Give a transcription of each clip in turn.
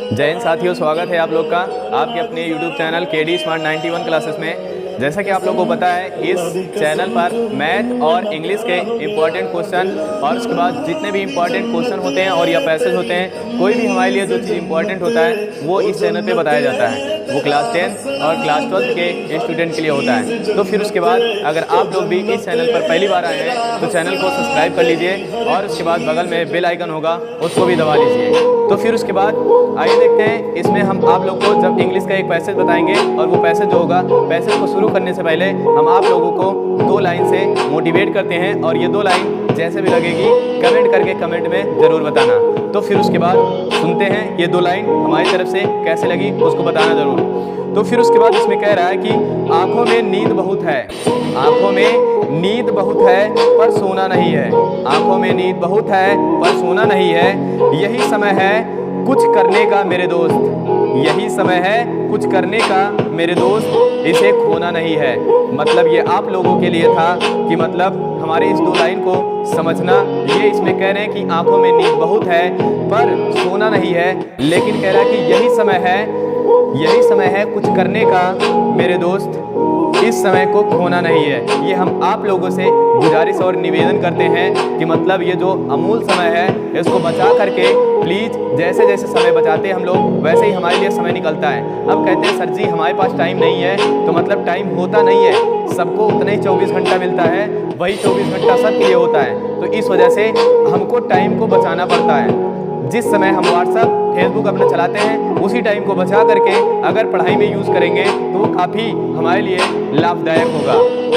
जय हिंद साथियों, स्वागत है आप लोग का आपके अपने YouTube channel KD Smart 91 classes में। जैसा कि आप लोगों को पता है, इस चैनल पर मैथ और इंग्लिश के इम्पॉर्टेंट क्वेश्चन और उसके बाद जितने भी इम्पॉर्टेंट क्वेश्चन होते हैं और या पैसेज होते हैं, कोई भी हमारे लिए जो चीज़ इम्पॉर्टेंट होता है वो इस चैनल पे बताया जाता है। वो क्लास 10 और क्लास 12 के स्टूडेंट के लिए होता है। तो फिर उसके बाद अगर आप लोग भी इस चैनल पर पहली बार आए हैं तो चैनल को सब्सक्राइब कर लीजिए और उसके बाद बगल में बेल आइकन होगा, उसको भी दबा लीजिए। तो फिर उसके बाद आइए देखते हैं, इसमें हम आप लोग को जब इंग्लिश का एक पैसेज बताएंगे और वो पैसेज जो होगा, पैसेज को शुरू करने से पहले हम आप लोगों को 2 लाइन से मोटिवेट करते हैं और ये 2 लाइन जैसे भी लगेगी कमेंट करके कमेंट में ज़रूर बताना। तो फिर उसके बाद सुनते हैं ये 2 लाइन हमारी तरफ से कैसे लगी उसको बताना ज़रूर। तो फिर उसके बाद इसमें कह रहा है कि आँखों में नींद बहुत है, आँखों में नींद बहुत है पर सोना नहीं है। आँखों में नींद बहुत है पर सोना नहीं है, यही समय है कुछ करने का मेरे दोस्त। यही समय है कुछ करने का मेरे दोस्त, इसे खोना नहीं है। मतलब ये आप लोगों के लिए था कि मतलब हमारे इस 2 लाइन को समझना। ये इसमें कह रहे हैं कि आंखों में नींद बहुत है पर सोना नहीं है, लेकिन कह रहा है कि यही समय है कुछ करने का मेरे दोस्त, इस समय को खोना नहीं है। ये हम आप लोगों से गुजारिश और निवेदन करते हैं कि मतलब ये जो अमूल समय है इसको बचा करके प्लीज़, जैसे जैसे समय बचाते हैं हम लोग वैसे ही हमारे लिए समय निकलता है। अब कहते हैं सर जी हमारे पास टाइम नहीं है, तो मतलब टाइम होता नहीं है, सबको उतना ही 24 घंटा मिलता है, वही 24 घंटा सबके लिए होता है। तो इस वजह से हमको टाइम को बचाना पड़ता है। जिस समय हम व्हाट्सअप फेसबुक अपना चलाते हैं उसी टाइम को बचा करके अगर पढ़ाई में यूज़ करेंगे तो वो काफ़ी हमारे लिए लाभदायक होगा।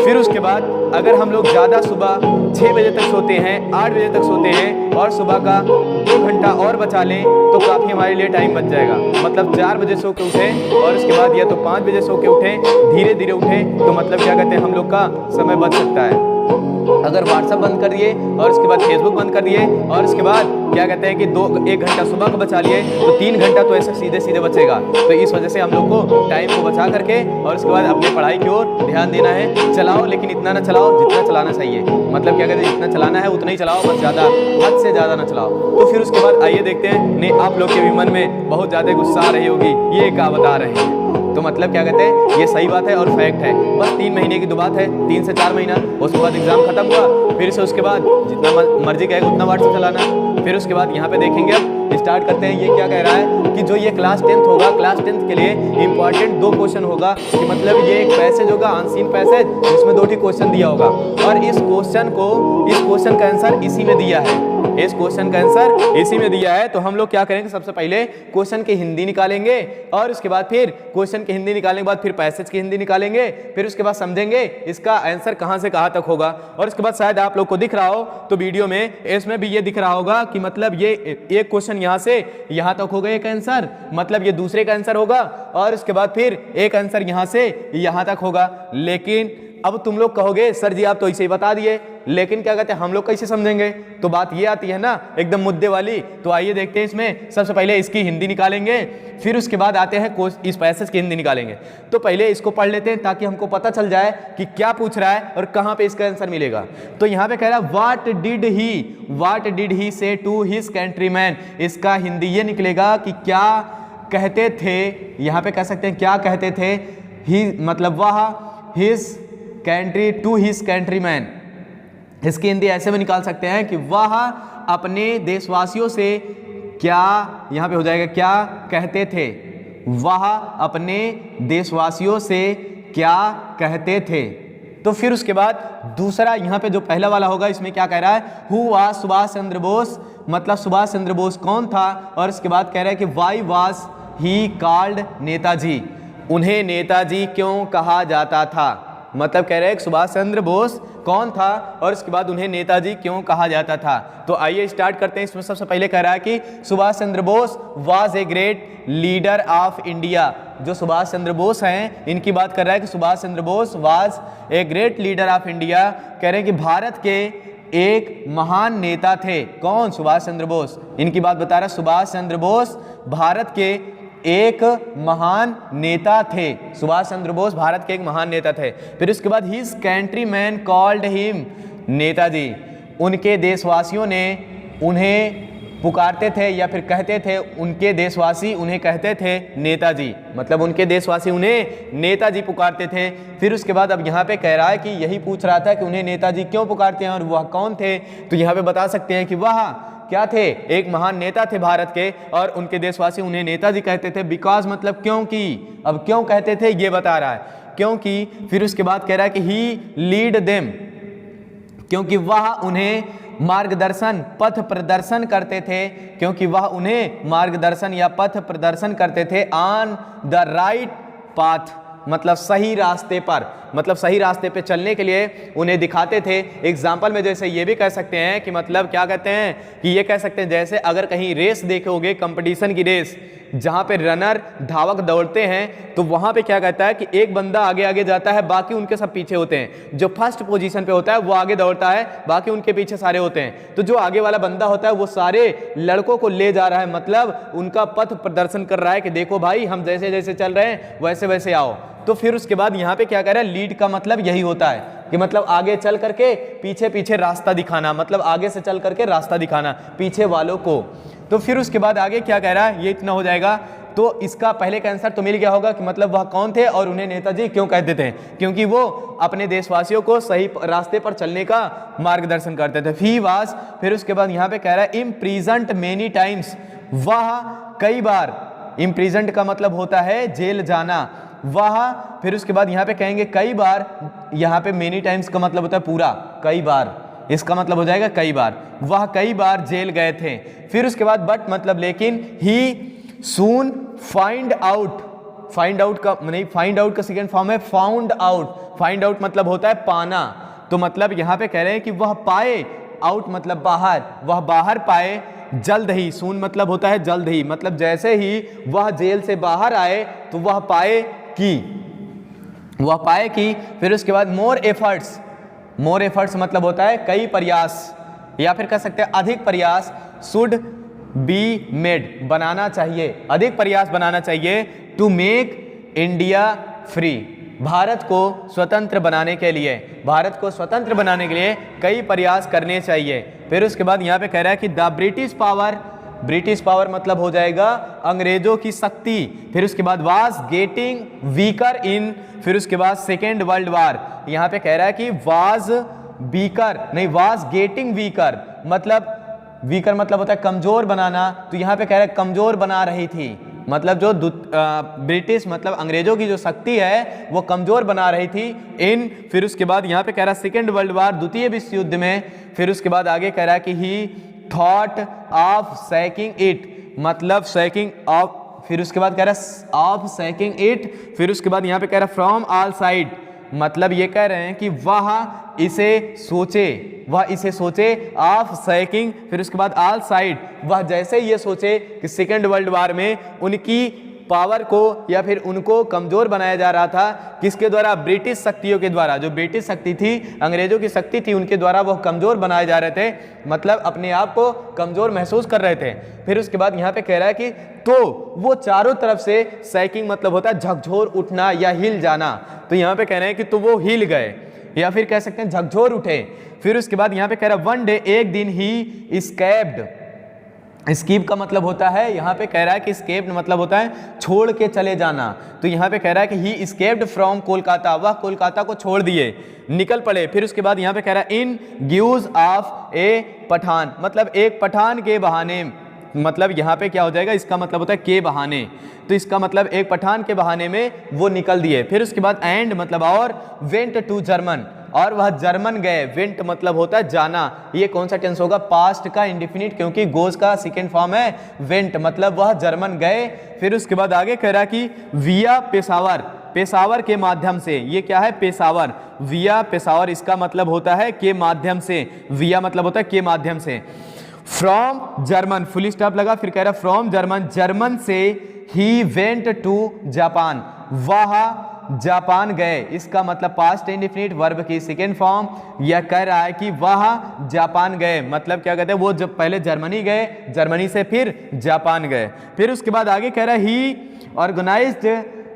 फिर उसके बाद अगर हम लोग ज़्यादा सुबह 6 बजे तक सोते हैं, 8 बजे तक सोते हैं और सुबह का 2 घंटा और बचा लें तो काफ़ी हमारे लिए टाइम बच जाएगा। मतलब 4 बजे सो के उठें और उसके बाद या तो 5 बजे सो के उठें, धीरे धीरे उठें, तो मतलब क्या कहते हैं हम लोग का समय बच सकता है। अगर व्हाट्सअप बंद कर दिए और उसके बाद फेसबुक बंद कर दिए और उसके बाद क्या कहते हैं कि 1 घंटा सुबह को बचा लिए तो 3 घंटा तो ऐसे सीधे सीधे बचेगा। तो इस वजह से हम लोग को टाइम को बचा करके और उसके बाद अपनी पढ़ाई की ओर ध्यान देना है। चलाओ लेकिन इतना ना चलाओ जितना चलाना चाहिए, मतलब क्या कहते हैं जितना चलाना है उतना ही चलाओ, बस ज़्यादा हद से ज़्यादा ना चलाओ। तो फिर उसके बाद आइए देखते हैं, नहीं आप लोग के भी मन में बहुत ज़्यादा गुस्सा आ रही होगी, ये क्या बता रहे हैं। तो मतलब क्या कहते हैं ये सही बात है और फैक्ट है। बस 3 महीने की तो बात है, 3 से 4 महीना, उसके बाद एग्जाम खत्म हुआ, फिर से उसके बाद जितना मर्जी कहेगा उतना व्हाट्सएप चलाना। फिर उसके बाद यहाँ पे देखेंगे, अब स्टार्ट करते हैं। ये क्या कह रहा है कि जो ये क्लास 10th होगा, क्लास 10th के लिए इंपॉर्टेंट 2 क्वेश्चन होगा कि मतलब ये एक पैसेज होगा, अनसीन पैसेज, जिसमें 2 क्वेश्चन दिया होगा और इस क्वेश्चन का आंसर इसी में दिया है। इस क्वेश्चन का आंसर इसी में दिया है। तो हम लोग क्या करेंगे, सबसे पहले क्वेश्चन की हिंदी निकालेंगे और उसके बाद फिर क्वेश्चन की हिंदी निकालने के बाद फिर पैसेज की हिंदी निकालेंगे, फिर उसके बाद समझेंगे इसका आंसर कहां से कहां तक होगा। और उसके बाद शायद आप लोग को दिख रहा हो तो वीडियो में इसमें भी ये दिख रहा होगा कि मतलब ये एक क्वेश्चन यहां से यहां तक होगा एक आंसर, मतलब ये दूसरे का आंसर होगा और उसके बाद फिर एक आंसर यहां से यहां तक होगा। लेकिन अब तुम लोग कहोगे सर जी आप तो इसे ही बता दिए, लेकिन क्या कहते हैं हम लोग कैसे समझेंगे। तो बात ये आती है ना एकदम मुद्दे वाली। तो आइए देखते हैं, इसमें सबसे पहले इसकी हिंदी निकालेंगे, फिर उसके बाद आते हैं इस पैसेज की हिंदी निकालेंगे। तो पहले इसको पढ़ लेते हैं ताकि हमको पता चल जाए कि क्या पूछ रहा है और कहाँ पे इसका आंसर मिलेगा। तो यहाँ पे कह रहा है व्हाट डिड ही से टू हिज कंट्रीमैन। इसका हिंदी ये निकलेगा कि क्या कहते थे, यहाँ पे कह सकते हैं क्या कहते थे ही, मतलब वह his country to his countryman. इसकी हिंदी ऐसे में निकाल सकते हैं कि वह अपने देशवासियों से क्या, यहाँ पे हो जाएगा क्या कहते थे, वह अपने देशवासियों से क्या कहते थे। तो फिर उसके बाद दूसरा यहाँ पे जो पहला वाला होगा इसमें क्या कह रहा है, हु वाज सुभाष चंद्र बोस, मतलब सुभाष चंद्र बोस कौन था। और इसके बाद कह रहा है कि why was he called Netaji, उन्हें नेताजी क्यों कहा जाता था। मतलब कह रहे हैं सुभाष चंद्र बोस कौन था और इसके बाद उन्हें नेताजी क्यों कहा जाता था। तो आइए स्टार्ट करते हैं। इसमें सबसे पहले कह रहा है कि Subhash Chandra Bose was a great leader of India. जो सुभाष चंद्र बोस हैं इनकी बात कर रहा है कि Subhash Chandra Bose was a great leader of India. कह रहे हैं कि भारत के एक महान नेता थे। कौन? सुभाष चंद्र बोस। इनकी बात बता रहा है, सुभाष चंद्र बोस भारत के एक महान नेता थे। सुभाष चंद्र बोस भारत के एक महान नेता थे। फिर उसके बाद his countryman called him Netaji. उनके देशवासियों ने उन्हें पुकारते थे या फिर कहते थे, उनके देशवासी उन्हें कहते थे नेताजी, मतलब उनके देशवासी उन्हें नेताजी पुकारते थे। फिर उसके बाद अब यहाँ पे कह रहा है कि यही पूछ रहा था कि उन्हें नेताजी क्यों पुकारते हैं और वह कौन थे। तो यहाँ पे बता सकते हैं कि वह क्या थे, एक महान नेता थे भारत के, और उनके देशवासी उन्हें नेताजी कहते थे। बिकॉज मतलब क्योंकि, अब क्यों कहते थे ये बता रहा है, क्योंकि फिर उसके बाद कह रहा है कि ही लीड देम, क्योंकि वह उन्हें मार्गदर्शन पथ प्रदर्शन करते थे, क्योंकि वह उन्हें मार्गदर्शन या पथ प्रदर्शन करते थे ऑन द राइट पाथ, मतलब सही रास्ते पर, मतलब सही रास्ते पे चलने के लिए उन्हें दिखाते थे। एग्जाम्पल में जैसे ये भी कह सकते हैं कि मतलब क्या कहते हैं कि ये कह सकते हैं जैसे अगर कहीं रेस देखे होगे, कंपटीशन की रेस जहाँ पे रनर धावक दौड़ते हैं, तो वहाँ पे क्या कहता है कि एक बंदा आगे आगे जाता है, बाकी उनके सब पीछे होते हैं। जो फर्स्ट पोजीशन पे होता है वो आगे दौड़ता है, बाकी उनके पीछे सारे होते हैं। तो जो आगे वाला बंदा होता है वो सारे लड़कों को ले जा रहा है, मतलब उनका पथ प्रदर्शन कर रहा है कि देखो भाई हम जैसे जैसे चल रहे हैं वैसे वैसे आओ। तो फिर उसके बाद यहाँ पे क्या कह रहा है, लीड का मतलब यही होता है कि मतलब आगे चल करके पीछे पीछे रास्ता दिखाना, मतलब आगे से चल करके रास्ता दिखाना पीछे वालों को। तो फिर उसके बाद आगे क्या कह रहा है, ये इतना हो जाएगा। तो इसका पहले का आंसर तो मिल गया होगा कि मतलब वह कौन थे और उन्हें नेताजी क्यों कहते थे, क्योंकि वो अपने देशवासियों को सही रास्ते पर चलने का मार्गदर्शन करते थे। ही वाज, फिर उसके बाद यहाँ पे कह रहा है इम्प्रिजंट मेनी टाइम्स, वह कई बार, इम्प्रिजंट का मतलब होता है जेल जाना, वह, फिर उसके बाद यहाँ पे कहेंगे कई बार, यहाँ पे मेनी टाइम्स का मतलब होता है पूरा, कई बार, इसका मतलब हो जाएगा कई बार, वह कई बार जेल गए थे। फिर उसके बाद बट मतलब लेकिन, ही सून फाइंड आउट, फाइंड आउट का नहीं, फाइंड आउट का सेकेंड फॉर्म है फाउंड आउट, फाइंड आउट मतलब होता है पाना। तो मतलब यहाँ पे कह रहे हैं कि वह पाए, आउट मतलब बाहर, वह बाहर पाए जल्द ही, सून मतलब होता है जल्द ही, मतलब जैसे ही वह जेल से बाहर आए तो वह पाए कि, वह पाए कि, फिर उसके बाद मोर एफर्ट्स, मोर एफर्ट्स मतलब होता है कई प्रयास, या फिर कह सकते हैं अधिक प्रयास, शुड बी मेड बनाना चाहिए, अधिक प्रयास बनाना चाहिए, to make India free, Bharat को स्वतंत्र बनाने के लिए, भारत को स्वतंत्र बनाने के लिए कई प्रयास करने चाहिए। फिर उसके बाद यहाँ पे कह रहा है कि the British power, British power मतलब हो जाएगा अंग्रेजों की शक्ति। फिर उसके बाद वाज गेटिंग वीकर इन, फिर उसके बाद सेकेंड वर्ल्ड वार, यहाँ पे कह रहा है कि वाज वीकर नहीं, वाज गेटिंग वीकर, मतलब वीकर मतलब होता है कमजोर बनाना, तो यहाँ पे कह रहा है कमजोर बना रही थी, मतलब जो ब्रिटिश मतलब अंग्रेजों की जो शक्ति है वो कमजोर बना रही थी इन, फिर उसके बाद यहाँ पे कह रहा है सेकेंड वर्ल्ड वार, द्वितीय विश्व युद्ध में। फिर उसके बाद आगे कह रहा है कि ही थॉट ऑफ सैकिंग इट, मतलब सैकिंग ऑफ, फिर उसके बाद कह रहा है ऑफ सैकिंग इट, फिर उसके बाद यहाँ पे कह रहा है फ्रॉम ऑल साइड, मतलब ये कह रहे हैं कि वह इसे सोचे, वह इसे सोचे, ऑफ सैकिंग, फिर उसके बाद ऑल साइड, वह जैसे ये सोचे कि सेकेंड वर्ल्ड वार में उनकी पावर को या फिर उनको कमजोर बनाया जा रहा था, किसके द्वारा, ब्रिटिश शक्तियों के द्वारा, जो ब्रिटिश शक्ति थी, अंग्रेजों की शक्ति थी, उनके द्वारा वह कमजोर बनाए जा रहे थे, मतलब अपने आप को कमजोर महसूस कर रहे थे। फिर उसके बाद यहाँ पे कह रहा है कि तो वो चारों तरफ से, सैकिंग मतलब होता है झकझोर उठना या हिल जाना, तो यहाँ पे कह रहे हैं कि तो वो हिल गए या फिर कह सकते हैं झकझोर उठे। फिर उसके बाद यहाँ पे कह रहा है वन डे, एक दिन ही एस्केप्ड, स्कीप का मतलब होता है, यहाँ पे कह रहा है कि स्केप्ड मतलब होता है छोड़ के चले जाना, तो यहाँ पे कह रहा है कि ही स्केप्ड फ्रॉम कोलकाता, वह कोलकाता को छोड़ दिए, निकल पड़े। फिर उसके बाद यहाँ पे कह रहा है इन गिव्स ऑफ ए पठान, मतलब एक पठान के बहाने, मतलब यहाँ पे क्या हो जाएगा, इसका मतलब होता है के बहाने, तो इसका मतलब एक पठान के बहाने में वो निकल दिए। फिर उसके बाद एंड मतलब और, वेंट टू जर्मन, और वह जर्मन गए, वेंट मतलब होता है जाना, ये कौन सा टेंस होगा, पास्ट का इंडिफिनिट, क्योंकि गोज का सेकेंड फॉर्म है वेंट, मतलब वह जर्मन गए। फिर उसके बाद आगे कह रहा कि विया पेशावर, पेशावर के माध्यम से, ये क्या है पेशावर, विया पेशावर, इसका मतलब होता है के माध्यम से, विया मतलब होता है के माध्यम से। फ्रॉम जर्मन, फुल स्टॉप लगा, फिर कह रहा फ्रॉम जर्मन, जर्मन से ही वेंट टू जापान, वह जापान गए, इसका मतलब पास्ट इंडिफिनिट वर्ब की सेकेंड फॉर्म। यह कह रहा है कि वह जापान गए, मतलब क्या कहते हैं, वो जब पहले जर्मनी गए, जर्मनी से फिर जापान गए। फिर उसके बाद आगे कह रहा है he organized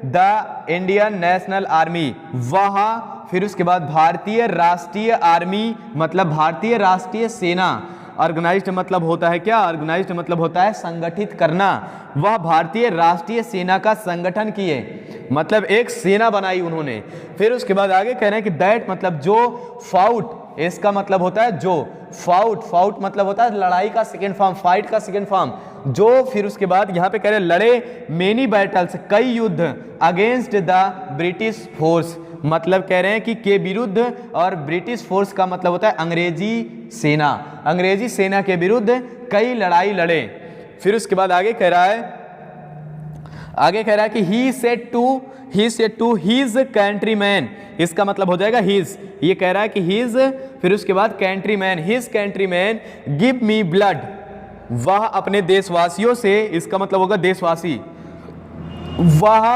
the Indian National Army, वह, फिर उसके बाद भारतीय राष्ट्रीय आर्मी मतलब भारतीय राष्ट्रीय सेना, ऑर्गेनाइज्ड मतलब होता है क्या? ऑर्गेनाइज्ड मतलब होता है संगठित करना। वह भारतीय राष्ट्रीय सेना का संगठन किए, मतलब एक सेना बनाई उन्होंने। फिर उसके बाद आगे कह रहे हैं कि दैट मतलब जो, फाउट इसका मतलब होता है जो, फाउट, फाउट मतलब होता है लड़ाई का सेकेंड फॉर्म, फाइट का सेकेंड फॉर्म, जो। फिर उसके बाद यहाँ पे कह रहे हैं लड़े मेनी बैटल्स, कई युद्ध, अगेंस्ट द ब्रिटिश फोर्स, मतलब कह रहे हैं कि के विरुद्ध, और ब्रिटिश फोर्स का मतलब होता है अंग्रेजी सेना, अंग्रेजी सेना के विरुद्ध कई लड़ाई लड़े। फिर उसके बाद आगे कह रहा है, आगे कह रहा है कि he said to his countryman, इसका मतलब हो जाएगा हिज, ये कह रहा है कि हिज, फिर उसके बाद countryman, his countryman give me blood, वह अपने देशवासियों से, इसका मतलब होगा देशवासी, वह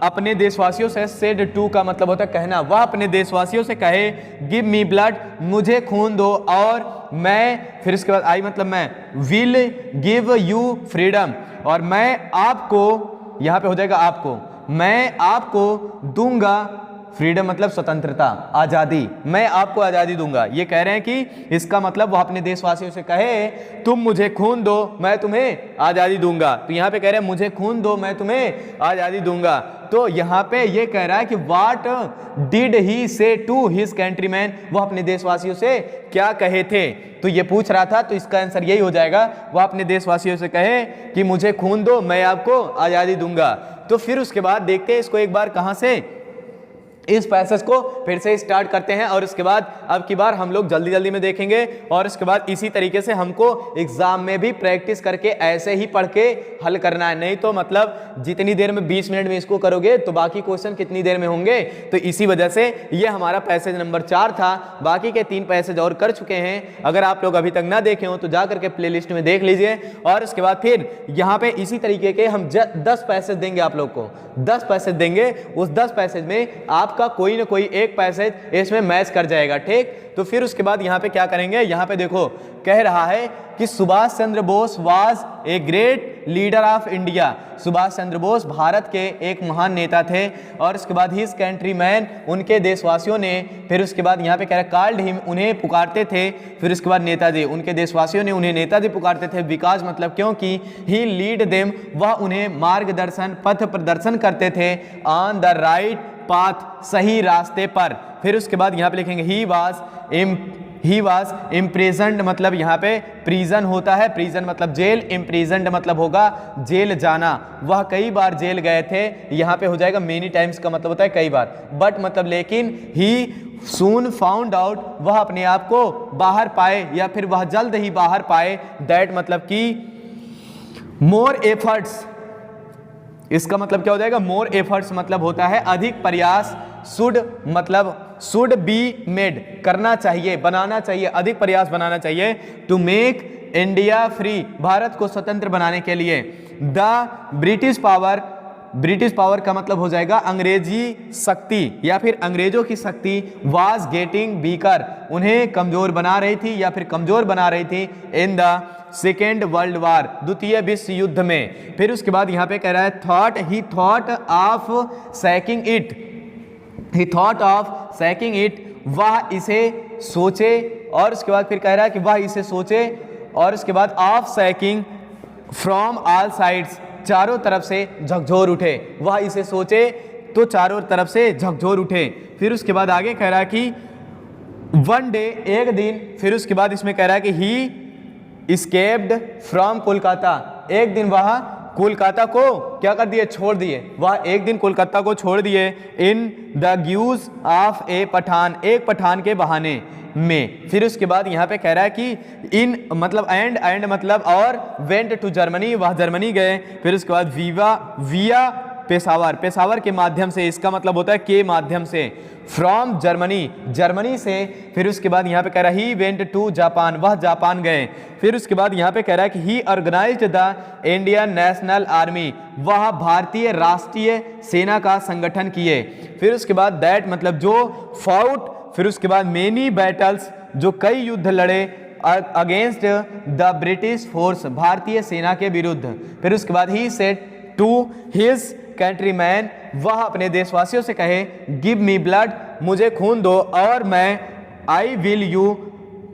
अपने देशवासियों से, सेड टू का मतलब होता है कहना, वह अपने देशवासियों से कहे गिव मी ब्लड, मुझे खून दो और मैं, फिर इसके बाद आई मतलब मैं, विल गिव यू फ्रीडम, और मैं आपको, यहाँ पे हो जाएगा आपको, मैं आपको दूंगा फ्रीडम मतलब स्वतंत्रता, आज़ादी, मैं आपको आज़ादी दूंगा। ये कह रहे हैं कि इसका मतलब वह अपने देशवासियों से कहे तुम मुझे खून दो मैं तुम्हें आज़ादी दूंगा। तो यहाँ पे कह रहे हैं मुझे खून दो मैं तुम्हें आज़ादी दूंगा। तो यहाँ पे ये कह रहा है कि व्हाट डिड ही से टू हिज कंट्रीमैन, वह अपने देशवासियों से क्या कहे थे। तो ये पूछ रहा था, तो इसका आंसर यही हो जाएगा, वह अपने देशवासियों से कहे कि मुझे खून दो मैं आपको आज़ादी दूंगा। तो फिर उसके बाद देखते हैं इसको एक बार कहाँ से, इस पैसेज को फिर से स्टार्ट करते हैं, और इसके बाद अब की बार हम लोग जल्दी जल्दी में देखेंगे, और इसके बाद इसी तरीके से हमको एग्जाम में भी प्रैक्टिस करके ऐसे ही पढ़ के हल करना है। नहीं तो मतलब जितनी देर में 20 मिनट में इसको करोगे तो बाकी क्वेश्चन कितनी देर में होंगे। तो इसी वजह से ये हमारा पैसेज नंबर 4 था, बाकी के 3 पैसेज और कर चुके हैं। अगर आप लोग अभी तक ना देखे हो तो जा करके प्ले लिस्ट में देख लीजिए, और इसके बाद फिर यहाँ पे इसी तरीके के हम 10 पैसेज देंगे आप लोग को, 10 पैसेज देंगे। उस 10 पैसेज में आपका कोई ना कोई एक पैसेज इसमें मैच कर जाएगा, ठीक। तो फिर उसके बाद यहाँ पे क्या करेंगे, यहाँ पे देखो कह रहा है कि Subhash Chandra Bose was a great leader of India, Subhash Chandra Bose Bharat के एक महान नेता थे। और इसके बाद हिज कंट्रीमैन, उनके देशवासियों ने, फिर उसके बाद यहाँ पे कह रहा है कॉल्ड हिम, उन्हें पुकारते थे। फिर उसके बाद नेताजी, उनके देशवासियों ने उन्हें नेताजी पुकारते थे, बिकॉज मतलब क्योंकि ही लीड देम, वह उन्हें मार्गदर्शन, पथ प्रदर्शन करते थे, ऑन द राइट पाथ, सही रास्ते पर। फिर उसके बाद यहाँ पे लिखेंगे ही वाज इम्प्रिजन्ड, मतलब यहाँ पे प्रिजन होता है, प्रिजन मतलब जेल, इम्प्रिजन्ड मतलब होगा जेल जाना, वह कई बार जेल गए थे। यहाँ पे हो जाएगा मेनी टाइम्स का मतलब होता है कई बार, बट मतलब लेकिन ही सून फाउंड आउट, वह अपने आप को बाहर पाए, या फिर वह जल्द ही बाहर पाए, दैट मतलब कि मोर एफर्ट्स, इसका मतलब क्या हो जाएगा, मोर एफर्ट्स मतलब होता है अधिक प्रयास, शुड मतलब शुड बी मेड करना चाहिए, बनाना चाहिए, अधिक प्रयास बनाना चाहिए, to make India free, Bharat को स्वतंत्र बनाने के लिए। The British power, British power का मतलब हो जाएगा अंग्रेजी शक्ति या फिर अंग्रेजों की शक्ति, वाज गेटिंग वीकर, उन्हें कमजोर बना रही थी या फिर कमजोर बना रही थी, in the second world war, द्वितीय विश्व युद्ध में। फिर उसके बाद यहाँ पे कह रहा है thought, he thought of sacking it, he thought of sacking it, वह इसे सोचे। और उसके बाद फिर कह रहा है कि वह इसे सोचे, और उसके बाद of sacking from all sides, चारों तरफ से झकझोर उठे, वह इसे सोचे तो चारों तरफ से झकझोर उठे। फिर उसके बाद आगे कह रहा है कि वन डे, एक दिन, फिर उसके बाद इसमें कह रहा है कि ही escaped फ्रॉम कोलकाता, एक दिन वह कोलकाता को क्या कर दिए, छोड़ दिए, वह एक दिन कोलकाता को छोड़ दिए, इन द ग्यूज ऑफ ए पठान, एक पठान के बहाने में। फिर उसके बाद यहाँ पे कह रहा है कि इन मतलब एंड मतलब और, वेंट टू जर्मनी, वह जर्मनी गए। फिर उसके बाद विया पेशावर, पेशावर के माध्यम से, इसका मतलब होता है के माध्यम से, फ्रॉम जर्मनी, जर्मनी से। फिर उसके बाद यहाँ पे कह रहा है ही वेंट टू जापान, वह जापान गए। फिर उसके बाद यहाँ पे कह रहा है कि he organized the Indian National Army, वह भारतीय राष्ट्रीय सेना का संगठन किए। फिर उसके बाद दैट मतलब जो, फाउट, फिर उसके बाद मेनी बैटल्स, जो कई युद्ध लड़े, अगेंस्ट द ब्रिटिश फोर्स, भारतीय सेना के विरुद्ध। फिर उसके बाद he said to his countryman, वह अपने देशवासियों से कहे गिव मी ब्लड, मुझे खून दो और मैं, I will you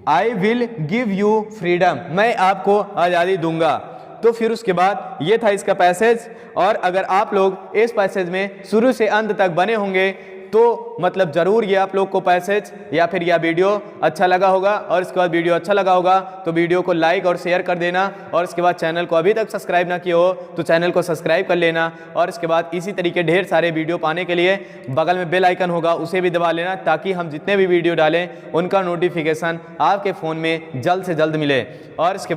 I will give you freedom, मैं आपको आज़ादी दूंगा। तो फिर उसके बाद ये था इसका पैसेज। और अगर आप लोग इस पैसेज में शुरू से अंत तक बने होंगे तो मतलब ज़रूर ये आप लोग को पैसेज या फिर यह वीडियो अच्छा लगा होगा। और इसके बाद वीडियो अच्छा लगा होगा तो वीडियो को लाइक और शेयर कर देना। और इसके बाद चैनल को अभी तक सब्सक्राइब ना किया हो तो चैनल को सब्सक्राइब कर लेना। और इसके बाद इसी तरीके ढेर सारे वीडियो पाने के लिए बगल में बेल आइकन होगा, उसे भी दबा लेना, ताकि हम जितने भी वीडियो डालें उनका नोटिफिकेशन आपके फ़ोन में जल्द से जल्द मिले। और इसके